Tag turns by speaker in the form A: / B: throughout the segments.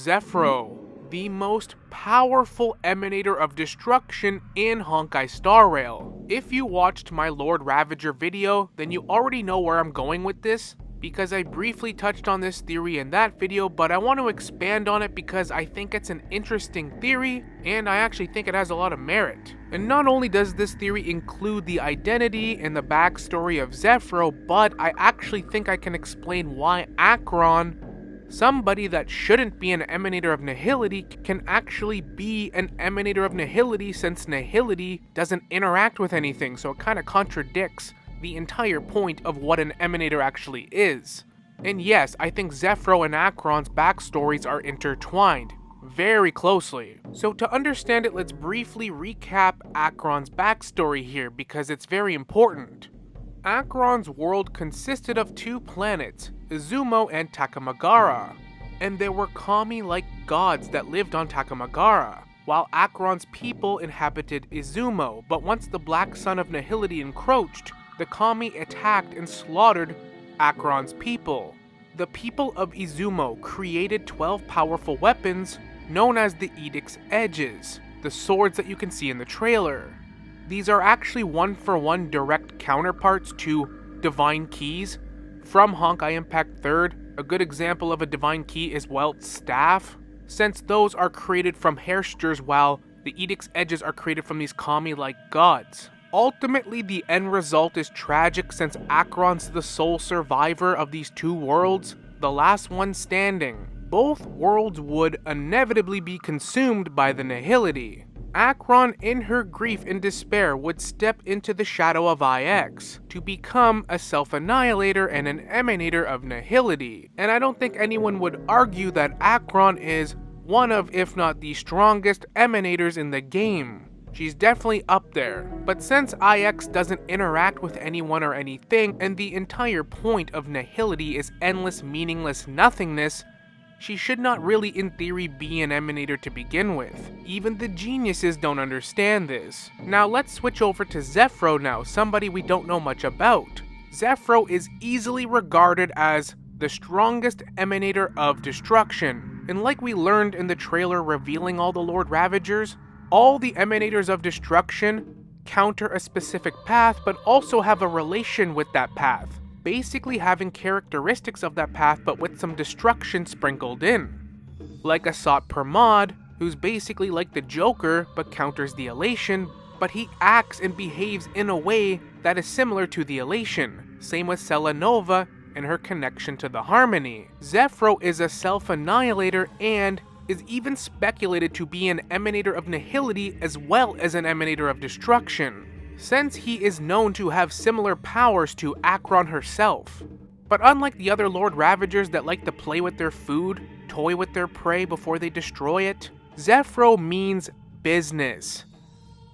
A: Zephro, the most powerful emanator of destruction in Honkai Star Rail. If you watched my Lord Ravager video, then you already know where I'm going with this, because I briefly touched on this theory in that video, but I want to expand on it because I think it's an interesting theory, and I actually think it has a lot of merit. And not only does this theory include the identity and the backstory of Zephro, but I actually think I can explain why Acheron, somebody that shouldn't be an emanator of nihility, can actually be an emanator of nihility, since nihility doesn't interact with anything, so it kind of contradicts the entire point of what an emanator actually is. And yes, I think Zephro and Acheron's backstories are intertwined very closely. So to understand it, let's briefly recap Acheron's backstory here, because it's very important. Acheron's world consisted of two planets, Izumo and Takamagara, and there were kami-like gods that lived on Takamagara, while Acheron's people inhabited Izumo. But once the Black Sun of Nihility encroached, the kami attacked and slaughtered Acheron's people. The people of Izumo created 12 powerful weapons known as the Edict's Edges, the swords that you can see in the trailer. These are actually one-for-one direct counterparts to Divine Keys from Honkai Impact 3rd. A good example of a Divine Key is Welt's Staff, since those are created from Hersters while the Edict's Edges are created from these kami-like gods. Ultimately, the end result is tragic, since Acheron's the sole survivor of these two worlds, the last one standing. Both worlds would inevitably be consumed by the nihility. Acheron, in her grief and despair, would step into the shadow of IX to become a self-annihilator and an emanator of nihility. And I don't think anyone would argue that Acheron is one of, if not the strongest, emanators in the game. She's definitely up there. But since IX doesn't interact with anyone or anything, and the entire point of nihility is endless, meaningless nothingness, she should not really in theory be an emanator to begin with. Even the geniuses don't understand this. Now let's switch over to Zephro now, somebody we don't know much about. Zephro is easily regarded as the strongest emanator of destruction. And like we learned in the trailer revealing all the Lord Ravagers, all the emanators of destruction counter a specific path, but also have a relation with that path, basically having characteristics of that path but with some destruction sprinkled in. Like Asat Permad, who's basically like the Joker but counters the Elation, but he acts and behaves in a way that is similar to the Elation. Same with Selenova and her connection to the Harmony. Zephro is a self-annihilator and is even speculated to be an emanator of nihility as well as an emanator of destruction, since he is known to have similar powers to Acheron herself. But unlike the other Lord Ravagers that like to play with their food, toy with their prey before they destroy it, Zephro means business.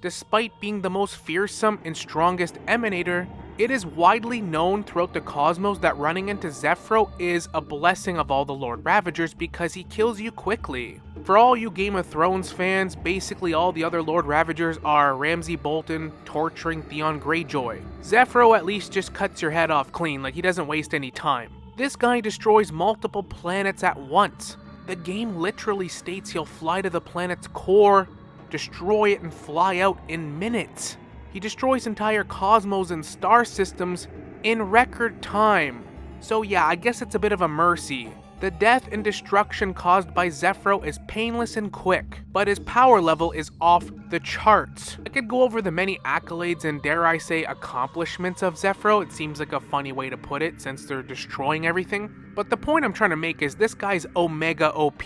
A: Despite being the most fearsome and strongest emanator, it is widely known throughout the cosmos that running into Zephro is a blessing of all the Lord Ravagers because he kills you quickly. For all you Game of Thrones fans, basically all the other Lord Ravagers are Ramsay Bolton torturing Theon Greyjoy. Zephro at least just cuts your head off clean, like he doesn't waste any time. This guy destroys multiple planets at once. The game literally states he'll fly to the planet's core, destroy it, and fly out in minutes. He destroys entire cosmos and star systems in record time. So yeah, I guess it's a bit of a mercy. The death and destruction caused by Zephro is painless and quick, but his power level is off the charts. I could go over the many accolades and, dare I say, accomplishments of Zephro. It seems like a funny way to put it since they're destroying everything. But the point I'm trying to make is this guy's Omega OP.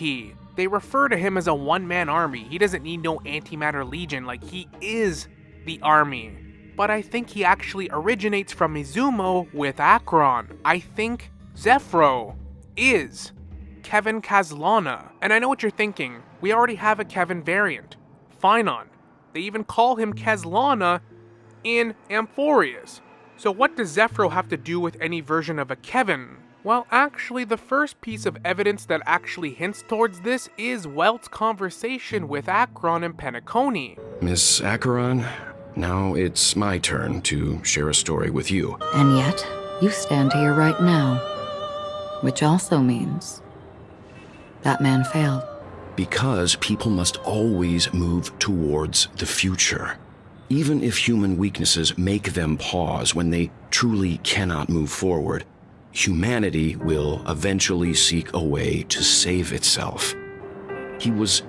A: They refer to him as a one-man army. He doesn't need no antimatter legion, like he is the army. But I think he actually originates from Izumo with Acheron. I think Zephro is Kevin Kazlana. And I know what you're thinking. We already have a Kevin variant, Phainon. They even call him Kazlana in Amphorius. So what does Zephro have to do with any version of a Kevin? Well, actually, the first piece of evidence that actually hints towards this is Welt's conversation with Acheron and Penacony.
B: Miss Acheron, now it's my turn to share a story with you.
C: And yet, you stand here right now. Which also means that man failed.
B: Because people must always move towards the future. Even if human weaknesses make them pause when they truly cannot move forward, humanity will eventually seek a way to save itself. He was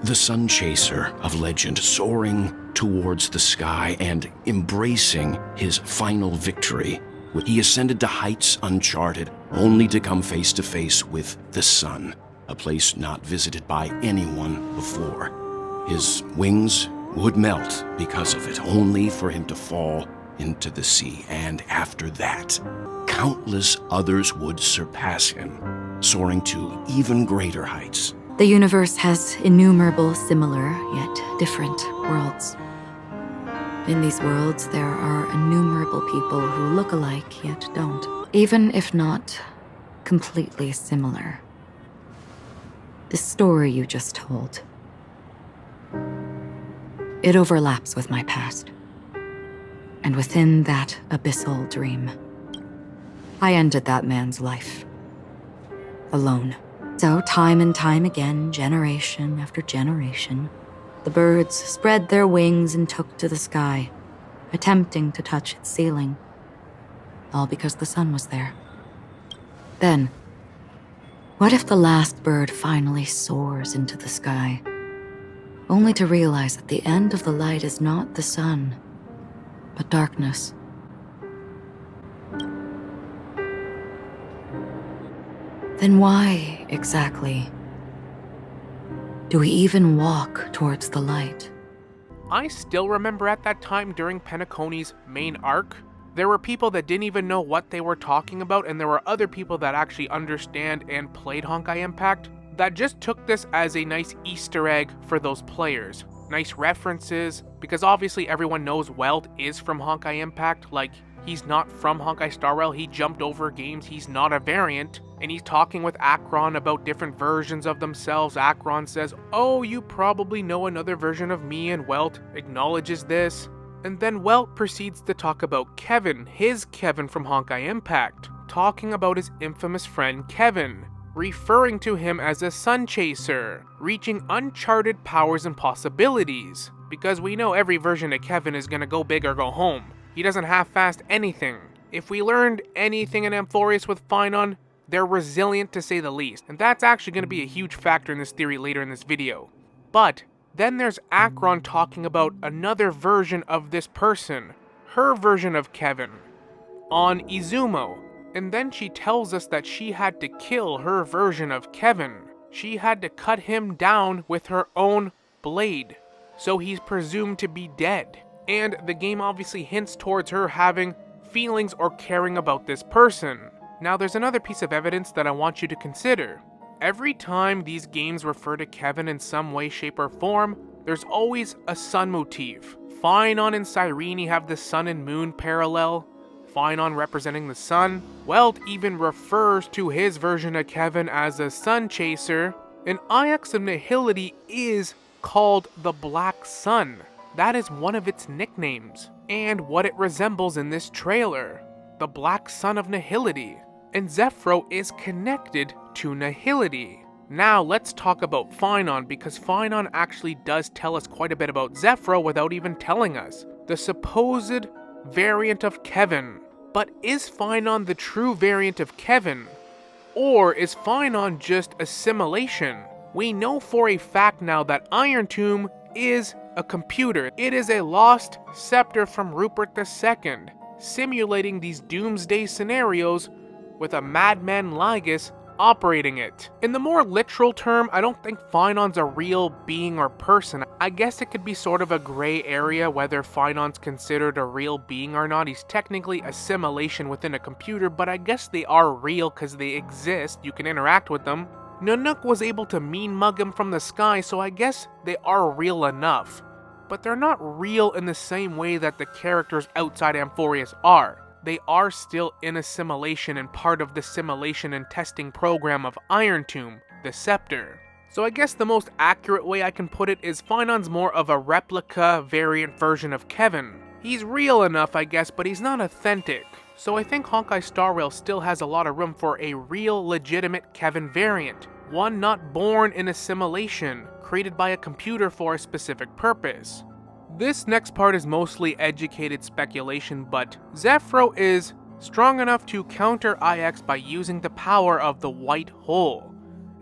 B: the sun chaser of legend, soaring towards the sky and embracing his final victory. He ascended to heights uncharted, only to come face to face with the sun, a place not visited by anyone before. His wings would melt because of it, only for him to fall into the sea. And after that, countless others would surpass him, soaring to even greater heights.
C: The universe has innumerable similar, yet different worlds. In these worlds, there are innumerable people who look alike, yet don't. Even if not completely similar. The story you just told, it overlaps with my past. And within that abyssal dream, I ended that man's life. Alone. So time and time again, generation after generation, the birds spread their wings and took to the sky, attempting to touch its ceiling. All because the sun was there. Then, what if the last bird finally soars into the sky, only to realize that the end of the light is not the sun, but darkness? Then why, exactly, do we even walk towards the light?
A: I still remember at that time during Penacony's main arc, there were people that didn't even know what they were talking about, and there were other people that actually understand and played Honkai Impact that just took this as a nice Easter egg for those players. Nice references, because obviously everyone knows Welt is from Honkai Impact. Like, he's not from Honkai Star Rail, he jumped over games, he's not a variant. And he's talking with Acheron about different versions of themselves. Acheron says, "Oh, you probably know another version of me," and Welt acknowledges this. And then Welt proceeds to talk about Kevin, his Kevin from Honkai Impact, talking about his infamous friend Kevin, referring to him as a sun chaser, reaching uncharted powers and possibilities. Because we know every version of Kevin is gonna go big or go home. He doesn't half-fast anything. If we learned anything in Amphorius with Phainon, they're resilient to say the least, and that's actually going to be a huge factor in this theory later in this video. But then there's Acheron talking about another version of this person, her version of Kevin, on Izumo, and then she tells us that she had to kill her version of Kevin. She had to cut him down with her own blade, so he's presumed to be dead. And the game obviously hints towards her having feelings or caring about this person. Now, there's another piece of evidence that I want you to consider. Every time these games refer to Kevin in some way, shape, or form, there's always a sun motif. Phainon and Cyrene have the sun and moon parallel, Phainon representing the sun. Welt even refers to his version of Kevin as a sun chaser, and Ix of Nihility is called the Black Sun. That is one of its nicknames, and what it resembles in this trailer, the Black Sun of Nihility. And Zephro is connected to Nihility. Now let's talk about Phainon, because Phainon actually does tell us quite a bit about Zephro without even telling us. The supposed variant of Kevin. But is Phainon the true variant of Kevin? Or is Phainon just a simulation? We know for a fact now that Irontomb is a computer. It is a lost scepter from Rupert II, simulating these doomsday scenarios with a madman Lygus operating it. In the more literal term, I don't think Phainon's a real being or person. I guess it could be sort of a gray area whether Phainon's considered a real being or not. He's technically a simulation within a computer, but I guess they are real because they exist. You can interact with them. Nanook was able to mean mug him from the sky, so I guess they are real enough. But they're not real in the same way that the characters outside Amphorius are. They are still in a simulation and part of the simulation and testing program of Irontomb, the Scepter. So I guess the most accurate way I can put it is Phainon's more of a replica variant version of Kevin. He's real enough, I guess, but he's not authentic. So I think Honkai Star Rail still has a lot of room for a real, legitimate Kevin variant. one not born in a simulation, created by a computer for a specific purpose. This next part is mostly educated speculation, but Zephro is strong enough to counter IX by using the power of the white hole.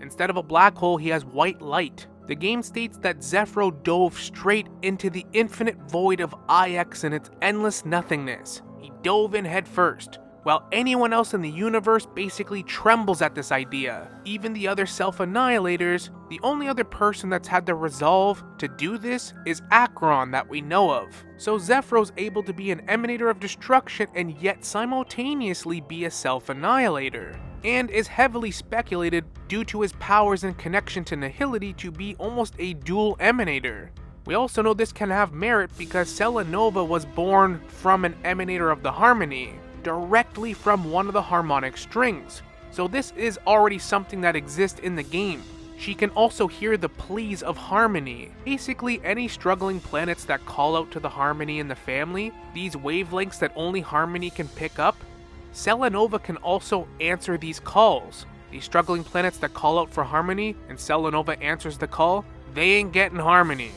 A: Instead of a black hole, he has white light. The game states that Zephro dove straight into the infinite void of IX and its endless nothingness. He dove in headfirst, while anyone else in the universe basically trembles at this idea. Even the other self-annihilators, the only other person that's had the resolve to do this is Acheron that we know of. So Zephro's able to be an emanator of destruction and yet simultaneously be a self-annihilator, and is heavily speculated due to his powers and connection to nihility to be almost a dual emanator. We also know this can have merit because Selenova was born from an emanator of the harmony, directly from one of the harmonic strings. So this is already something that exists in the game. She can also hear the pleas of harmony. Basically, any struggling planets that call out to the harmony in the family, these wavelengths that only harmony can pick up, Selenova can also answer these calls. These struggling planets that call out for harmony and Selenova answers the call, they ain't getting harmony.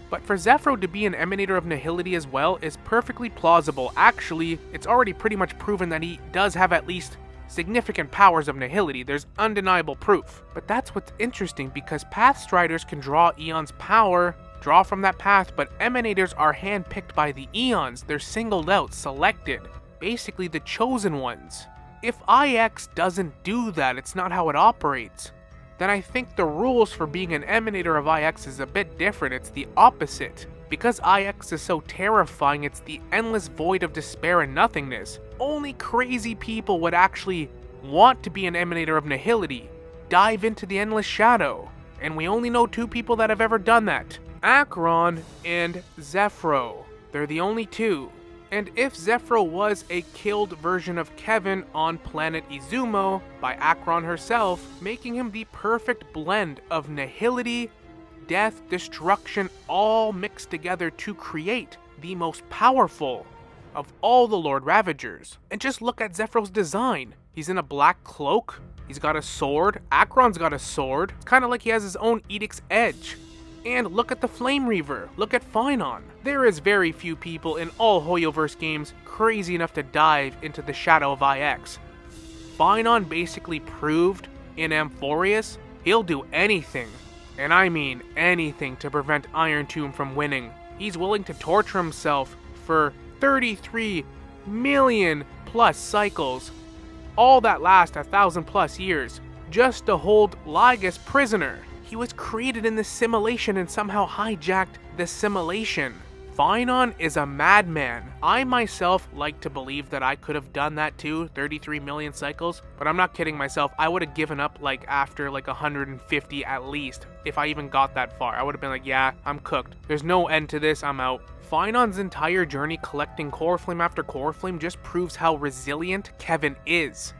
A: But for Zephro to be an emanator of nihility as well is perfectly plausible. Actually, it's already pretty much proven that he does have at least significant powers of nihility. There's undeniable proof. But that's what's interesting, because Pathstriders can draw Eon's power, draw from that path, but emanators are handpicked by the Eons. They're singled out, selected. Basically the chosen ones. If IX doesn't do that, it's not how it operates, then I think the rules for being an emanator of IX is a bit different. It's the opposite. Because IX is so terrifying, it's the endless void of despair and nothingness. Only crazy people would actually want to be an emanator of nihility, dive into the endless shadow. And we only know two people that have ever done that. Acheron and Zephro. They're the only two. And if Zephro was a killed version of Kevin on planet Izumo by Acheron herself, making him the perfect blend of nihility, death, destruction, all mixed together to create the most powerful of all the Lord Ravagers. And just look at Zephro's design. He's in a black cloak, he's got a sword, Acheron's got a sword, it's kind of like he has his own Edict's Edge. And look at the Flame Reaver, look at Phainon. There is very few people in all Hoyoverse games crazy enough to dive into the shadow of IX. Phainon basically proved in Amphorius he'll do anything, and I mean anything, to prevent Irontomb from winning. He's willing to torture himself for 33 million plus cycles, all that last 1,000 plus years, just to hold Lygus prisoner. He was created in the simulation and somehow hijacked the simulation. Phainon is a madman. I myself like to believe that I could have done that too, 33 million cycles, but I'm not kidding myself. I would have given up like after like 150 at least, if I even got that far. I would have been like, yeah, I'm cooked. There's no end to this, I'm out. Phainon's entire journey collecting core flame after core flame just proves how resilient Kevin is.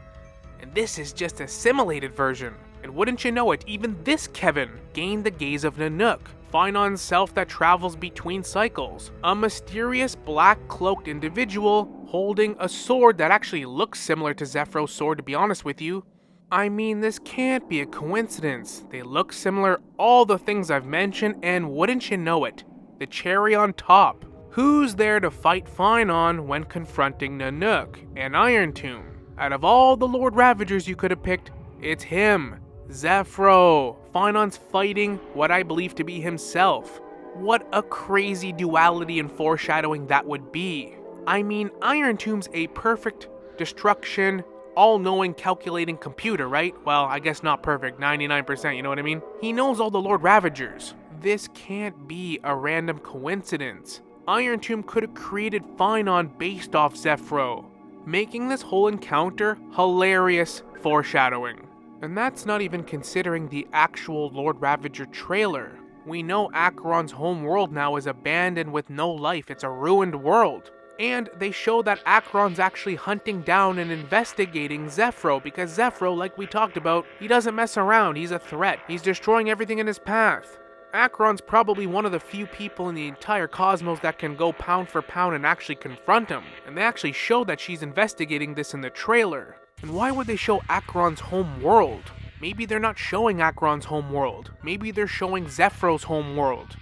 A: And this is just a simulated version. And wouldn't you know it, even this Kevin gained the gaze of Nanook, Phainon's self that travels between cycles. A mysterious black-cloaked individual holding a sword that actually looks similar to Zephro's sword, to be honest with you. I mean, this can't be a coincidence. They look similar, all the things I've mentioned, and wouldn't you know it, the cherry on top. Who's there to fight Phainon when confronting Nanook and Irontomb? Out of all the Lord Ravagers you could have picked, it's him. Zephro. Phainon's fighting what I believe to be himself. What a crazy duality and foreshadowing that would be. I mean, Irontomb's a perfect destruction, all-knowing, calculating computer, right? Well, I guess not perfect, 99%, you know what I mean? He knows all the Lord Ravagers. This can't be a random coincidence. Irontomb could have created Phainon based off Zephro, making this whole encounter hilarious foreshadowing. And that's not even considering the actual Lord Ravager trailer. We know Acheron's home world now is abandoned with no life, it's a ruined world. And they show that Acheron's actually hunting down and investigating Zephro, because Zephro, like we talked about, he doesn't mess around, he's a threat, he's destroying everything in his path. Acheron's probably one of the few people in the entire cosmos that can go pound for pound and actually confront him. And they actually show that she's investigating this in the trailer. And why would they show Acheron's home world? Maybe they're not showing Acheron's homeworld. Maybe they're showing Zephro's homeworld,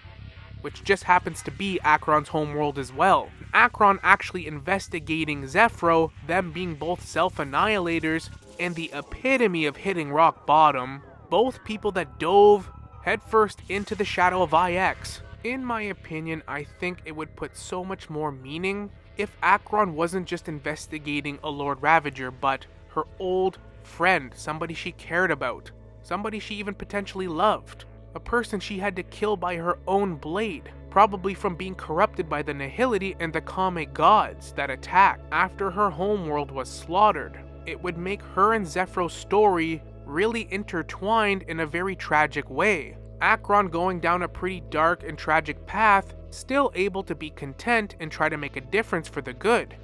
A: which just happens to be Acheron's homeworld as well. Acheron actually investigating Zephro, them being both self-annihilators and the epitome of hitting rock bottom, both people that dove headfirst into the shadow of IX. In my opinion, I think it would put so much more meaning if Acheron wasn't just investigating a Lord Ravager, but her old friend, somebody she cared about, somebody she even potentially loved, a person she had to kill by her own blade, probably from being corrupted by the Nihility and the Kame gods that attacked after her homeworld was slaughtered. It would make her and Zephro's story really intertwined in a very tragic way. Acheron going down a pretty dark and tragic path, still able to be content and try to make a difference for the good.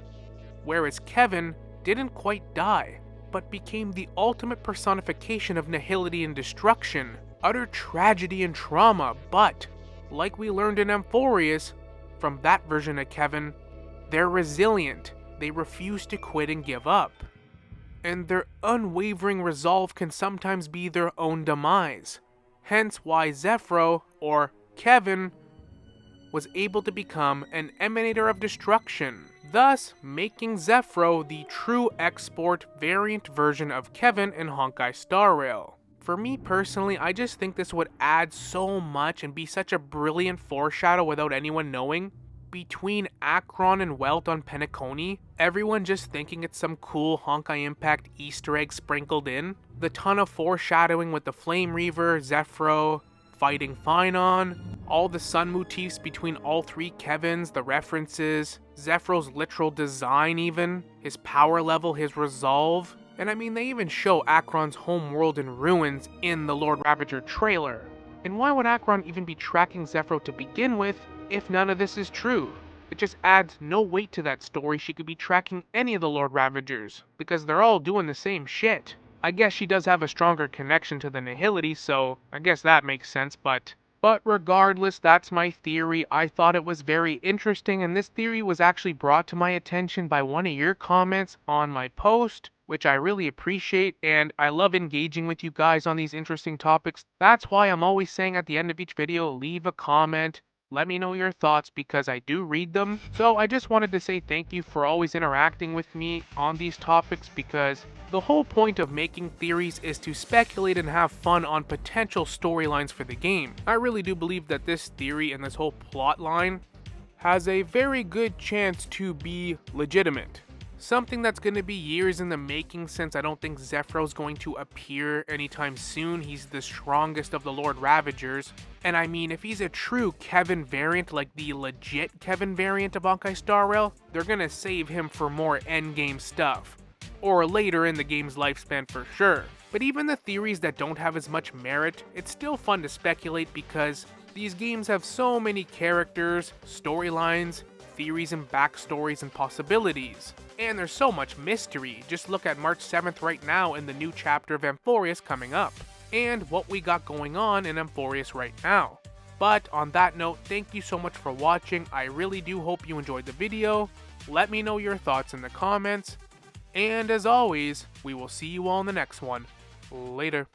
A: Whereas Kevin didn't quite die, but became the ultimate personification of nihility and destruction, utter tragedy and trauma, but, like we learned in Amphorius, from that version of Kevin, they're resilient, they refuse to quit and give up. And their unwavering resolve can sometimes be their own demise. Hence why Zephro, or Kevin, was able to become an emanator of destruction, thus making Zephro the true export variant version of Kevin in Honkai Star Rail. For me personally, I just think this would add so much and be such a brilliant foreshadow without anyone knowing. Between Acheron and Welt on Penacony, everyone just thinking it's some cool Honkai Impact Easter egg sprinkled in. The ton of foreshadowing with the Flame Reaver, Zephro, fighting Phainon, all the sun motifs between all three Kevins, the references, Zephro's literal design even, his power level, his resolve. And I mean, they even show Acheron's homeworld in ruins in the Lord Ravager trailer. And why would Acheron even be tracking Zephro to begin with if none of this is true? It just adds no weight to that story. She could be tracking any of the Lord Ravagers, because they're all doing the same shit. I guess she does have a stronger connection to the Nihility, so I guess that makes sense, but regardless, that's my theory. I thought it was very interesting, and this theory was actually brought to my attention by one of your comments on my post, which I really appreciate, and I love engaging with you guys on these interesting topics. That's why I'm always saying at the end of each video, leave a comment. Let me know your thoughts, because I do read them. So I just wanted to say thank you for always interacting with me on these topics, because the whole point of making theories is to speculate and have fun on potential storylines for the game. I really do believe that this theory and this whole plot line has a very good chance to be legitimate. Something that's going to be years in the making, since I don't think Zephro's going to appear anytime soon. He's the strongest of the Lord Ravagers. And I mean, if he's a true Kevin variant, like the legit Kevin variant of Honkai Star Rail, they're going to save him for more endgame stuff. Or later in the game's lifespan for sure. But even the theories that don't have as much merit, it's still fun to speculate, because these games have so many characters, storylines, theories and backstories and possibilities. And there's so much mystery. Just look at March 7th right now and the new chapter of Amphorius coming up, and what we got going on in Amphorius right now. But on that note, thank you so much for watching. I really do hope you enjoyed the video. Let me know your thoughts in the comments. And as always, we will see you all in the next one. Later.